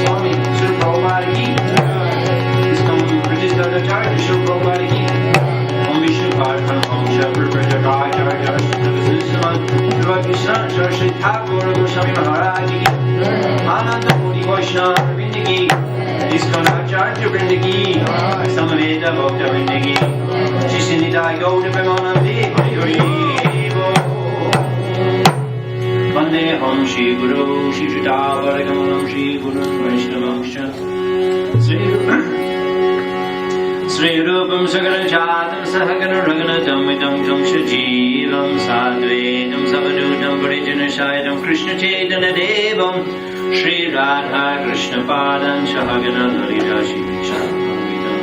Swami Sri Prabhupada ki. Istam British Acharya Sri Prabhupada ki. Om Vishnu Bhartan Om Shabra Prajakar Jaya Shri Krishna Shri Thakur Goswami Maharaj ki. Ananda Muni Vaishnava Vrind ki. Istam Acharya Vrind ki. Samaveda Bhakta Vrind ki. Shri Nidai Gauda Premanande Hari Hari. Vandeham Shri Guru Shri Jitavaragamam Shri Guru Vaishnavam Sri Rupam Sagana Chatam Sahagana Raghunatam Vitam Tam Shajivam Sadvedam Savadutam Parijana Shaitam Krishna Chaitanya Devam Shri Radha Krishna Padam Shahagana Lalita Shri Chatam Vitam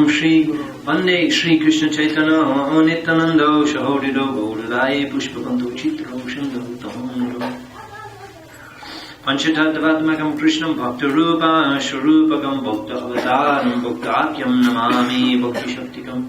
Shri Vande Shri Krishna Chaitanya Nityananda Shahodido Gaudadai Pushpakanto Chitro Shando Tahondo Panchatattvatmakam Krishnam Bhakta Rupa Sharupakam Bhakta Avataram Bhakta Akyam Namami Bhakti Shaktikam.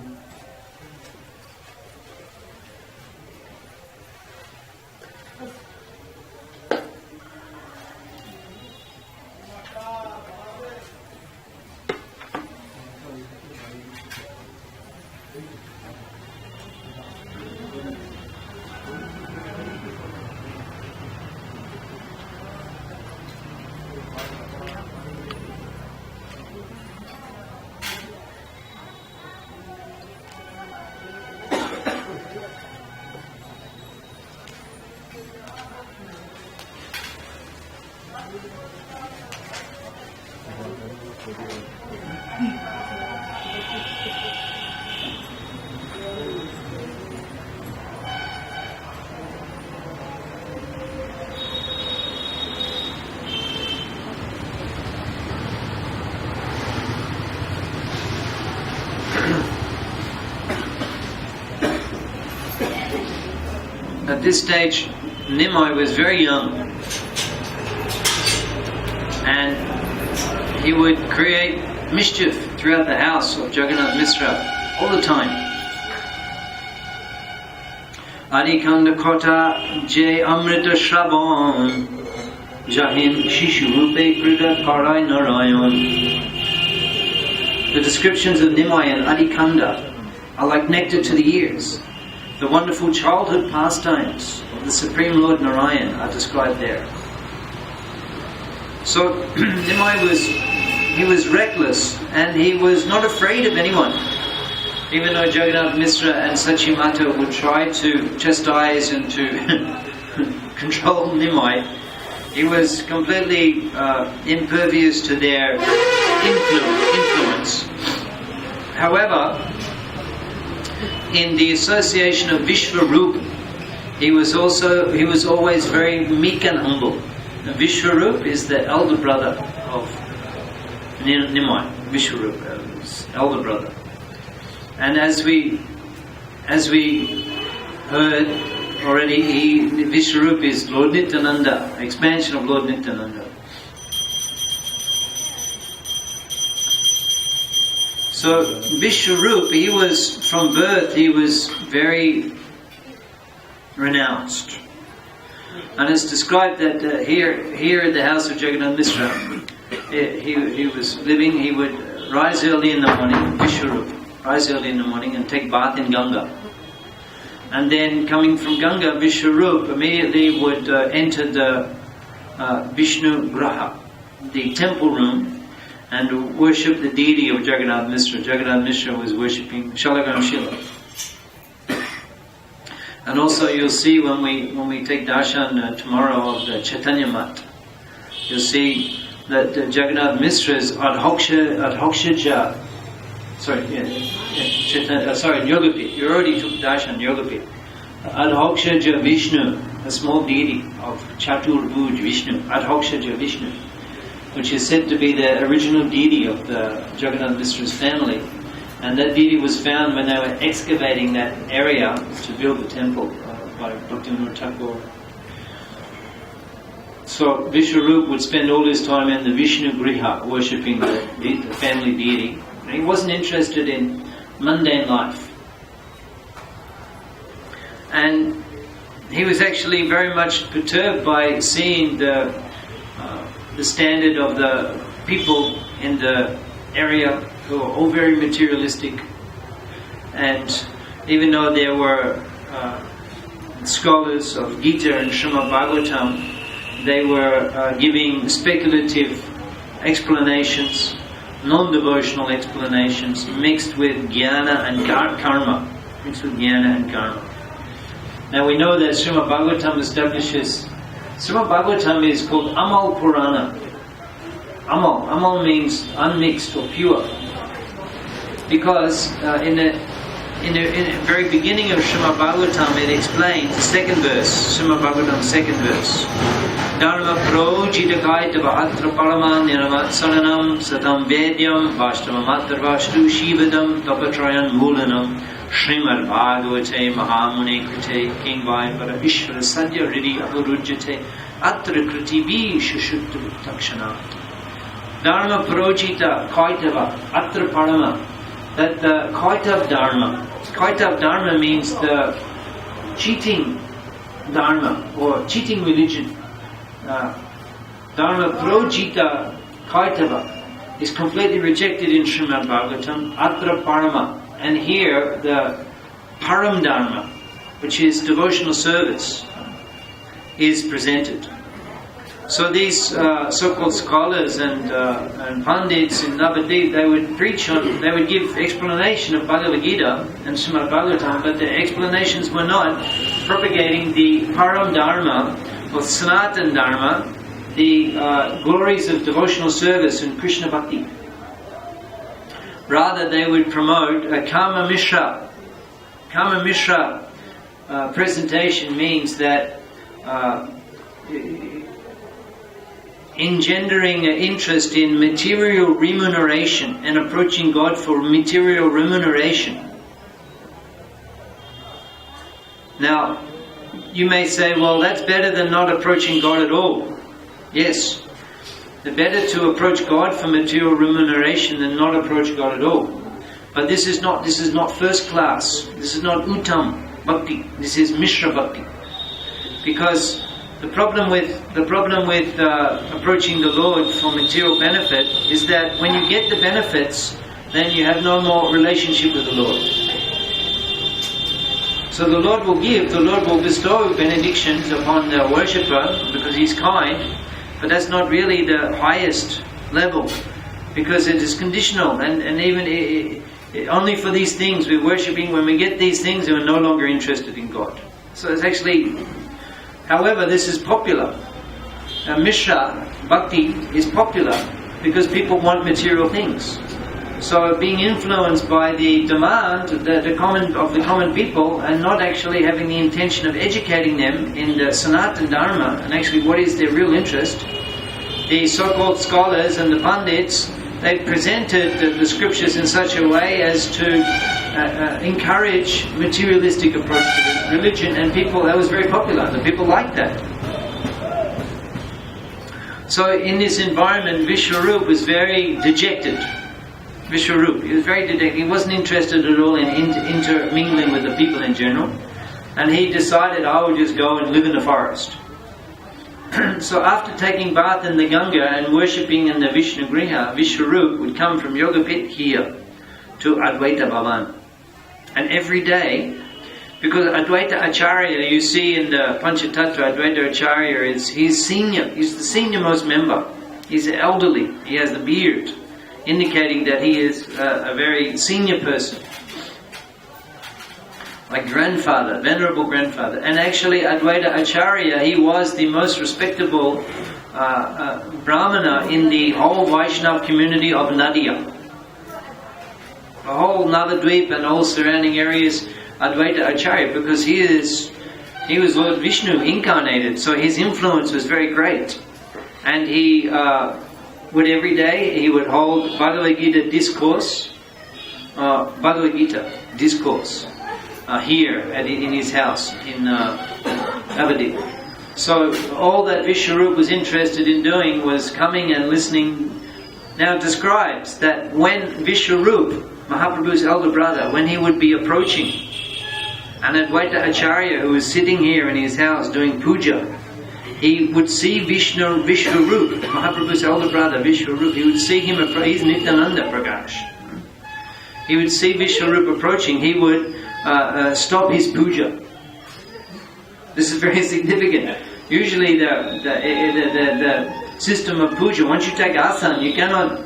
At this stage, Nimai was very young, and he would create mischief throughout the house of Jagannath Mishra all the time. Adikanda Kota J Amrita Shravan Jahin Shishu Rupe Krida Karai Narayan. The descriptions of Nimai and Adikanda are like nectar to the ears. The wonderful childhood pastimes of the Supreme Lord Narayan are described there. So Nimai was reckless, and he was not afraid of anyone. Even though Jagannath Mishra and Sachimata would try to chastise and to control Nimai, he was completely impervious to their influence. However, in the association of Vishwarup, he was always very meek and humble. And Vishwarup is the elder brother of Nimai. Vishwarup, his elder brother. And as we heard already, Vishwarup is Lord Nityananda, expansion of Lord Nityananda. So Vishwarup, he was from birth, he was very renounced. And it's described that here at the house of Jagannath Mishra, he was living, he would rise early in the morning, Vishwarup, rise early in the morning and take bath in Ganga. And then coming from Ganga, Vishwarup immediately would enter the Vishnu Graha, the temple room, and worship the deity of Jagannath Mishra. Jagannath Mishra was worshipping Shalagam Shila. And also you'll see when we take darshan tomorrow of the Chaitanya Mat, you'll see that Jagannath Mishra's Adhokshaja, Yogapit. You already took darshan Yogapit. Adhokshaja Vishnu a small deity of Chaturbhuj Vishnu, Adhokshaja Vishnu, which is said to be the original deity of the Jagannath Mishra's family. And that deity was found when they were excavating that area to build the temple by Bhaktivinoda Thakur. So Vishwarup would spend all his time in the Vishnu Griha, worshipping the family deity. And he wasn't interested in mundane life. And he was actually very much perturbed by seeing the standard of the people in the area who were all very materialistic. And even though there were scholars of Gita and Srimad Bhagavatam, they were giving speculative explanations, non-devotional explanations, mixed with jnana and karma. Now we know that Srimad Bhagavatam establishes, Srimad Bhagavatam is called Amal Purana. Amal means unmixed or pure. Because in the very beginning of Srimad Bhagavatam it explains, the second verse, Srimad Bhagavatam second verse, Dharma projitakaita vahatra paraman niramatssaranam satam vedyam vashtavamatra vastu shivadam tapatrayan mulanam Srimad Bhagavate Mahamune Krite Kingvai Para Ishvara Sadhya Ridi Apurujjate Atra Kritivi Shushutta Takshanat. Dharma Projita Kaitava Atra Parama. That the Kaitav Dharma means the cheating Dharma or cheating religion. Dharma Projita Kaitava is completely rejected in Srimad Bhagavatam. Atra Parama. And here, the Param Dharma, which is devotional service, is presented. So these so-called scholars and pandits in Navadvip, they would give explanation of Bhagavad Gita and Srimad Bhagavatam, but the explanations were not propagating the Param Dharma or Sanatan Dharma, the glories of devotional service and Krishna Bhakti. Rather, they would promote a Kama Mishra. Kama Mishra presentation means that engendering an interest in material remuneration and approaching God for material remuneration. Now, you may say, well, that's better than not approaching God at all. Yes. The better to approach God for material remuneration than not approach God at all. But this is not first class. This is not Uttam Bhakti. This is Mishra Bhakti. Because the problem with approaching the Lord for material benefit is that when you get the benefits, then you have no more relationship with the Lord. So the Lord will give, the Lord will bestow benedictions upon the worshipper because He's kind. But that's not really the highest level, because it is conditional, and even only for these things we're worshipping. When we get these things, we're no longer interested in God. So it's actually, however, this is popular. Mishra Bhakti is popular because people want material things. So being influenced by the demand of the common people, and not actually having the intention of educating them in the Sanatana Dharma, and actually what is their real interest, the so-called scholars and the pandits, they presented the scriptures in such a way as to encourage materialistic approach to religion, and people, that was very popular. The people liked that. So in this environment, Vishwarup was very dejected. Vishwarup, he was very dejected. He wasn't interested at all in intermingling with the people in general, and he decided, I would just go and live in the forest. So after taking bath in the Ganga and worshipping in the Vishnu Griha, Vishwarup would come from Yogapit here to Advaita Bhawan. And every day, because Advaita Acharya, you see in the Panchatattva, Advaita Acharya, he's senior, he's the senior most member. He's elderly, he has the beard, indicating that he is a very senior person. Like grandfather, venerable grandfather. And actually Advaita Acharya, he was the most respectable Brahmana in the whole Vaishnava community of Nadia. The whole Navadvip and all surrounding areas, Advaita Acharya, because he is He was Lord Vishnu incarnated, so his influence was very great. And he would every day, he would hold Bhagavad Gita discourse, here in his house in Avadi. So all that Vishwarup was interested in doing was coming and listening. Now it describes that when Vishwarup, Mahaprabhu's elder brother, when he would be approaching, and Advaita Acharya, who was sitting here in his house doing puja, he would see Vishwarup, Mahaprabhu's elder brother Vishwarup, he would see him, he's Nityananda Prakash. He would see Vishwarup approaching, he would stop his puja. This is very significant. Usually the system of puja, once you take asana, you cannot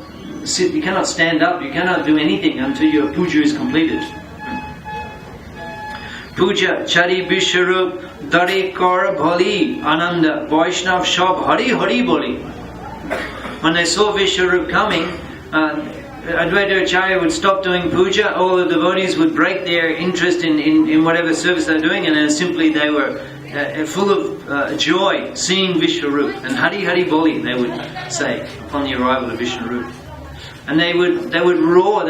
sit, you cannot stand up, you cannot do anything until your puja is completed. Puja Chari Vishwarup Dare Kar Bhali Ananda Vaishnav Shab Hari Hari Boli. When they saw Vishwarup coming, Advaita Acharya would stop doing puja, all the devotees would break their interest in whatever service they're doing, and then simply they were full of joy seeing Vishwarup. And Hari Hari Boli, they would say upon the arrival of Vishwarup. And they would roar,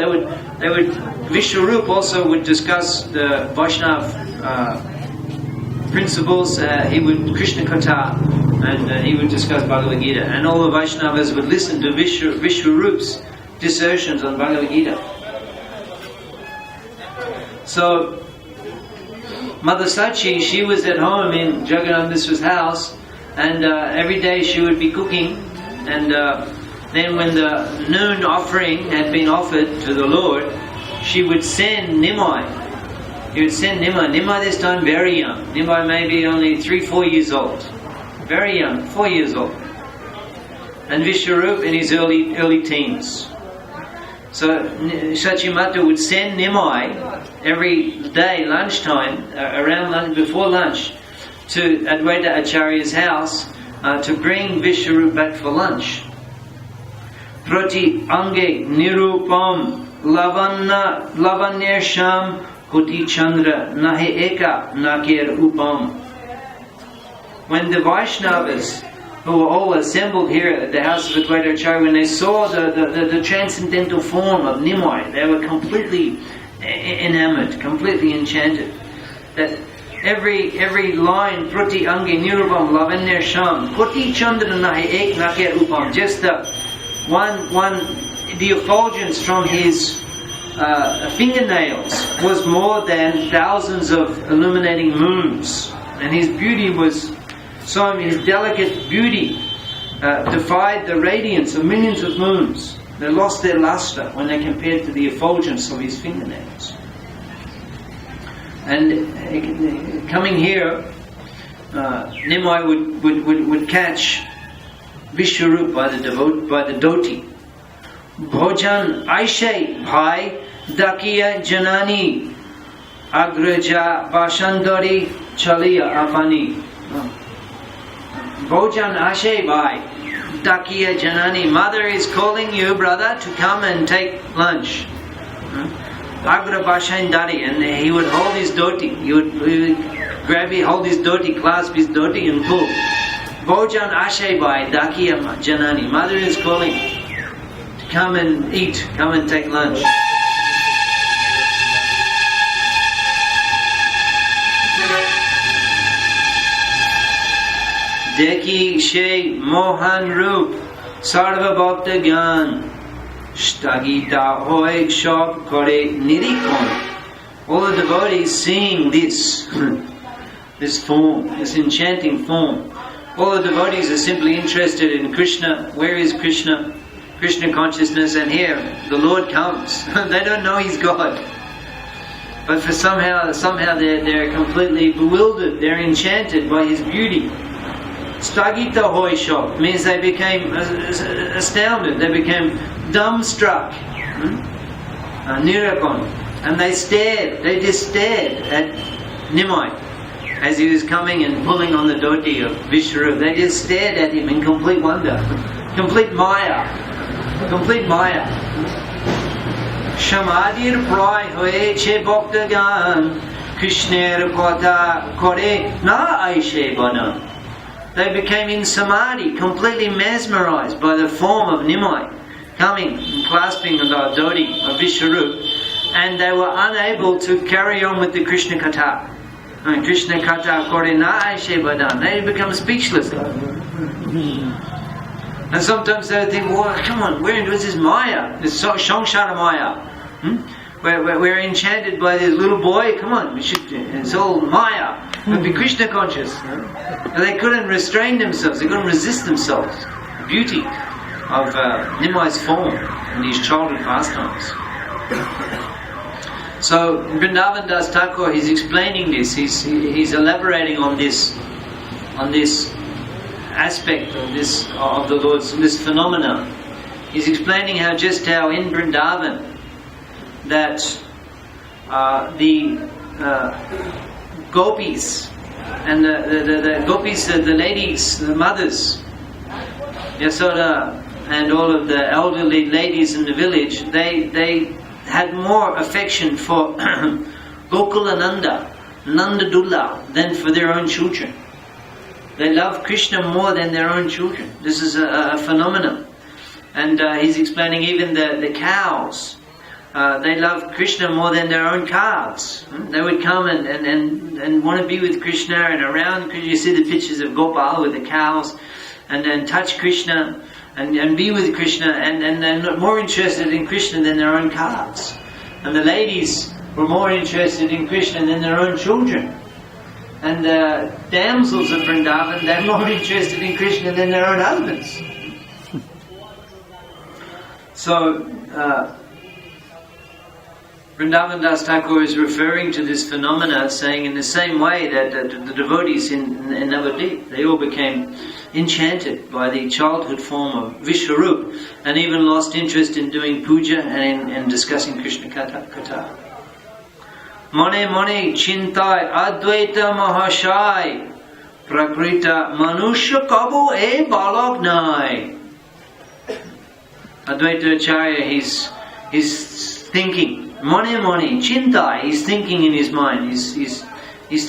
Vishwarup also would discuss the Vaishnav principles, he would Krishna Katha, and he would discuss Bhagavad Gita. And all the Vaishnavas would listen to Vishwarup's dissertations on Bhagavad Gita. So, Mother Sachi, she was at home in Jagannath Mishra's house, and every day she would be cooking, and then when the noon offering had been offered to the Lord, she would send Nimai. He would send Nimai. Nimai this time very young. Nimai maybe only 3-4 years old. Very young, 4 years old. And Vishwarup in his early teens. So Sachimata would send Nimai every day, lunchtime, before lunch, to Advaita Acharya's house to bring Vishwarup back for lunch. Prati Ange Nirupam Lavanya Sham Kuti Chandra Nahe Eka Nakir Upam. When the Vaishnavas, who were all assembled here at the house of Advaita Acharya, when they saw the transcendental form of Nimai, they were completely enamored, completely enchanted. That every line, Prati Ange Nirupam Lavanya Sham Kuti Chandra Nahe Ek Nakir Upam, just the effulgence from his fingernails was more than thousands of illuminating moons, and his beauty was his delicate beauty defied the radiance of millions of moons. They lost their luster when they compared to the effulgence of his fingernails. And coming here, Nimai would catch Vishwarup by the dhoti. Bhojan Aishay Bhai Dakiya Janani Agraja Bashandari Chaliya Apani. Bhojan Aishay Bhai Dakiya Janani. Mother is calling you, brother, to come and take lunch. Agra Bashandari, and he would hold his dhoti. He would hold his dhoti, clasp his dhoti and pull. Bhojan Ashay Bhai Dakiya Janani. Mother is calling to come and eat, come and take lunch. Dekhi Shay Mohan Rup Sarva Bhakta Gyan Shtagita Hoy Shop Kore Nirikon. All the devotees seeing this form, this enchanting form. All the devotees are simply interested in Krishna. Where is Krishna? Krishna consciousness, and here the Lord comes. They don't know He's God, but for somehow they're completely bewildered. They're enchanted by His beauty. Stagita hoisho means they became astounded. They became dumbstruck. Nirakon, and they just stared at Nimai as he was coming and pulling on the dhoti of Vishwarup. They just stared at him in complete wonder, complete maya. Shamadir pray hoye che bhaktagan Krishner Kotha Kore Na Aishe Bana. They became in samadhi, completely mesmerized by the form of Nimai, coming and clasping the Dodi of Vishwarup, and they were unable to carry on with the Krishna Katha. Krishna Katha Kore Na Aishe Bana. They become speechless. And sometimes they think, well, come on, this is Maya, this Shangshara Maya. We're enchanted by this little boy, come on, it's all Maya. We'll be Krishna conscious. And they couldn't restrain themselves, they couldn't resist themselves. The beauty of Nimai's form in these childhood pastimes. So Vrindavan Das Thakur, he's explaining this, he's elaborating on this aspect of the Lord's, this phenomena. He's explaining how in Vrindavan that the gopis and the gopis, the ladies, the mothers, Yasoda and all of the elderly ladies in the village, they had more affection for Gokulananda, Nandadula, than for their own children. They love Krishna more than their own children. This is a phenomenon. And he's explaining even the cows. They love Krishna more than their own calves. They would come and want to be with Krishna and around. You see the pictures of Gopal with the cows, and then touch Krishna and be with Krishna, and they're more interested in Krishna than their own calves. And the ladies were more interested in Krishna than their own children. And the damsels of Vrindavan, they're more interested in Krishna than their own husbands. So, Vrindavan Das Thakur is referring to this phenomena, saying in the same way that the devotees in Navadvip, they all became enchanted by the childhood form of Vishwarup, and even lost interest in doing puja and in discussing Krishna Katha. Mone mone chintai Advaita Mahashai Prakrita Manusha Kabu E Balak Nai. Advaita Acharya, he's thinking. Mone mone chintai, he's thinking in his mind. He's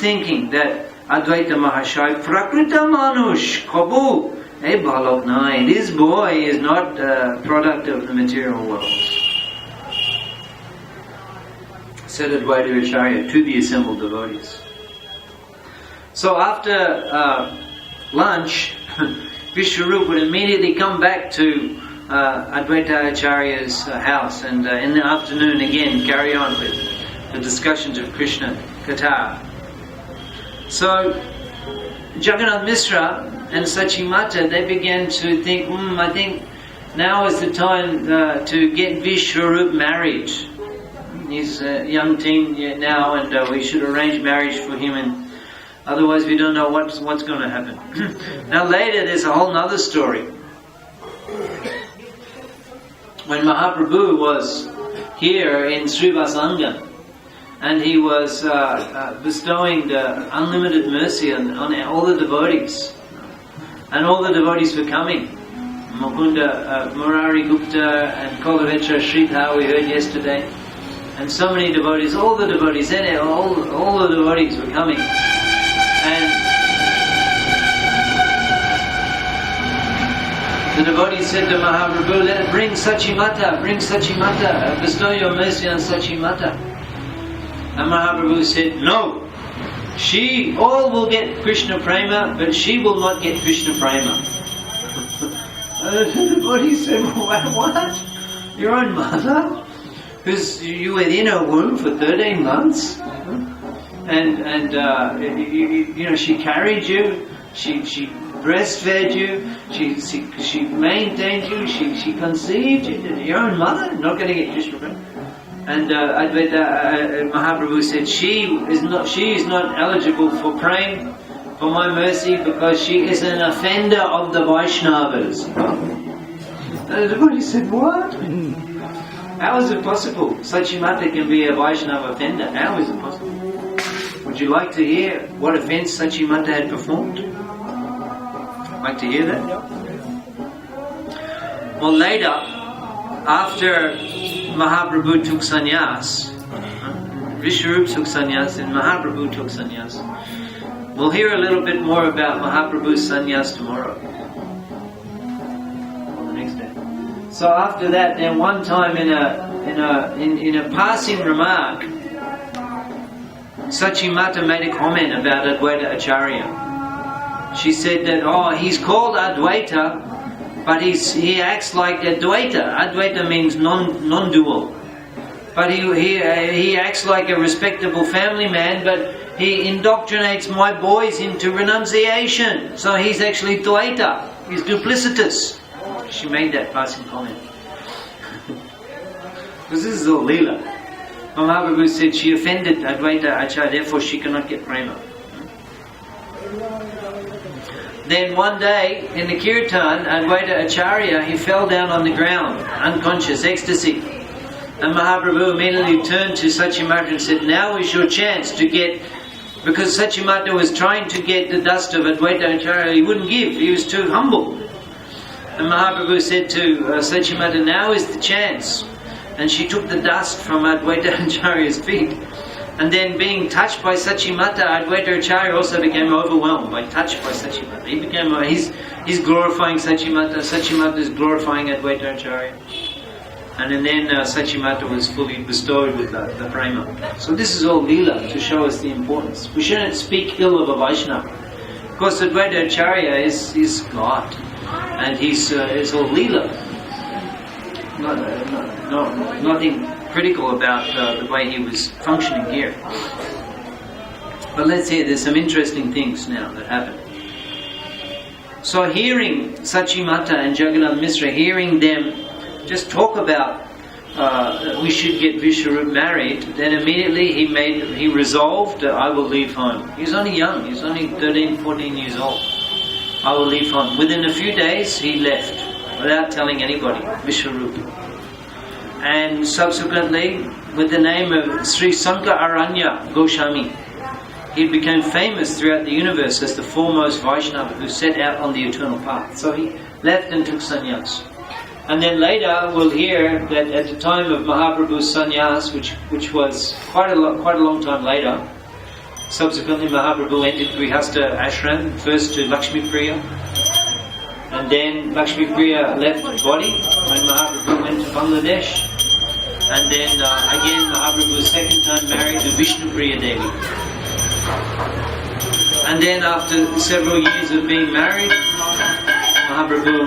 thinking that Advaita Mahashai Prakrita Manush Kabu E Balak Nai. This boy is not a product of the material world. Said Advaita Acharya to the assembled devotees. So after lunch, Vishwarup would immediately come back to Advaita Acharya's house, and in the afternoon again carry on with the discussions of Krishna Katha. So Jagannath Mishra and Sachimata, they began to think, I think now is the time to get Vishwarup married. He's a young teen now, and we should arrange marriage for him, and otherwise we don't know what's going to happen. Now later there's a whole other story. When Mahaprabhu was here in Srivasanga, and he was bestowing the unlimited mercy on all the devotees, and all the devotees were coming. Mukunda, Murari Gupta and Kolavetra Sridhar we heard yesterday. And so many devotees, all the devotees, all the devotees were coming. And the devotees said to Mahaprabhu, bring Sachimata, bestow your mercy on Sachimata. And Mahaprabhu said, no, all will get Krishna Prema, but she will not get Krishna Prema. The devotees said, what? Your own mother? Because you were in her womb for 13 months, and she carried you, she breastfed you, she maintained you, she conceived you. Your own mother, not going to get Krishna Prema. And Advaita Mahaprabhu said she is not eligible for prema, for my mercy, because she is an offender of the Vaishnavas. And everybody said, what? How is it possible? Sachimata can be a Vaishnava offender. How is it possible? Would you like to hear what offence Sachimata had performed? Like to hear that? Well, later, after Mahaprabhu took sannyas, Vishwarup took sannyas and Mahaprabhu took sannyas. We'll hear a little bit more about Mahaprabhu's sannyas tomorrow. Or the next day. So after that, then one time in a passing remark, Sachimata made a comment about Advaita Acharya. She said that, he's called Advaita, but he acts like Advaita. Advaita means non-dual. But he acts like a respectable family man, but he indoctrinates my boys into renunciation. So he's actually Dvaita. He's duplicitous. She made that passing comment. Because this is all Leela. Mahaprabhu said she offended Advaita Acharya, therefore she cannot get prema. Then one day in the kirtan, Advaita Acharya, he fell down on the ground, unconscious, ecstasy. And Mahaprabhu immediately turned to Sachimata and said, now is your chance to get, because Sachimata was trying to get the dust of Advaita Acharya, he wouldn't give, he was too humble. And Mahaprabhu said to Sachimata, now is the chance. And she took the dust from Advaita Acharya's feet. And then being touched by Sachimata, Advaita Acharya also became overwhelmed by touched by Sachimata. He became, he's glorifying Sachimata, Sachimata is glorifying Advaita Acharya. And then Sachimata was fully bestowed with the prema. So this is all Leela to show us the importance. We shouldn't speak ill of a Vaishnava. Of course, Advaita Acharya is God. And it's all Leela. Nothing critical about the way he was functioning here. But let's see, there's some interesting things now that happen. So hearing Sachimata and Jagannath Mishra, hearing them just talk about we should get Vishwarup married, then immediately he resolved, I will leave home. He was only young, he was only 13, 14 years old. I will leave home. Within a few days he left without telling anybody, Vishwarup. And subsequently, with the name of Sri Sanka Aranya Goswami, he became famous throughout the universe as the foremost Vaishnava who set out on the eternal path. So he left and took sannyas. And then later we'll hear that at the time of Mahaprabhu's sannyas, which was quite a long time later, subsequently Mahaprabhu entered Grihastha ashram, first to Lakshmi Priya. And then Lakshmi Priya left the body when Mahaprabhu went to Bangladesh. And then again Mahaprabhu's second time married to Vishnu Priya Devi. And then after several years of being married, Mahaprabhu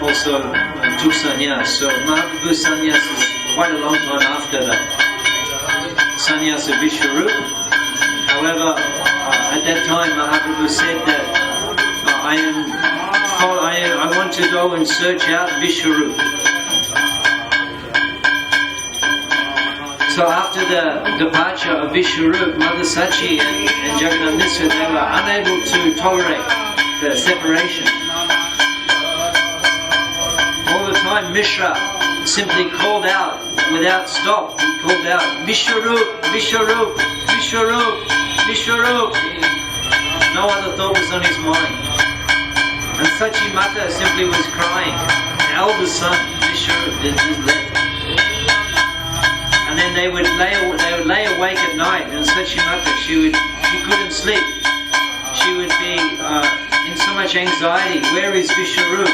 also took sannyas. So Mahaprabhu's sannyas is quite a long time after the sannyas of Vishwarup. However, at that time Mahaprabhu said that I want to go and search out Vishwarup. So after the departure of Vishwarup, Mother Sachi and Jagannath Mishra, they were unable to tolerate the separation. All the time Mishra simply called out without stop. He called out, Vishwarup, Vishwarup, Vishwarup, Vishwarup. No other thought was on his mind. And Sachimata simply was crying. The eldest son, Vishwarup, is left. And then they would lay awake at night, and Sachimata, she couldn't sleep. She would be in so much anxiety. Where is Vishwarup?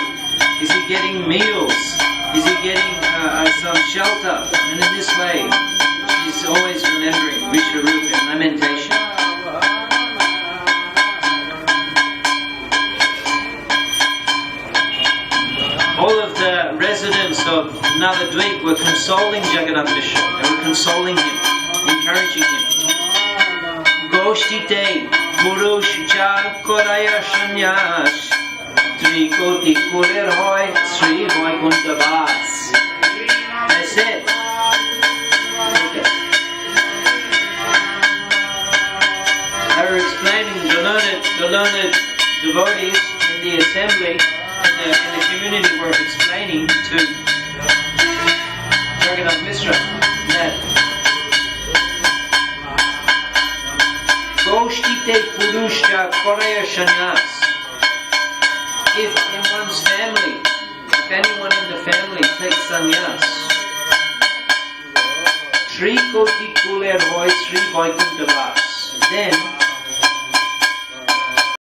Is he getting meals? Is he getting some shelter? And in this way, she's always remembering Vishwarup in lamentation. All of the residents of Navadvip were consoling Jagannath Mishra. They were consoling him, encouraging him. Goshtite Purush Cha Koraya Shanyas Trikoti Kurer Hoy Sri Vaikuntha Vas. That's it. They were explaining, the learned devotees in the assembly, in the community were explaining to Jagannath Mishra that Goshtite Purusha Koraya Shanyas. If in one's family, if anyone in the family takes sannyas, Sri Koti Kuler Hoy Sri Vaikuntha Vas. Then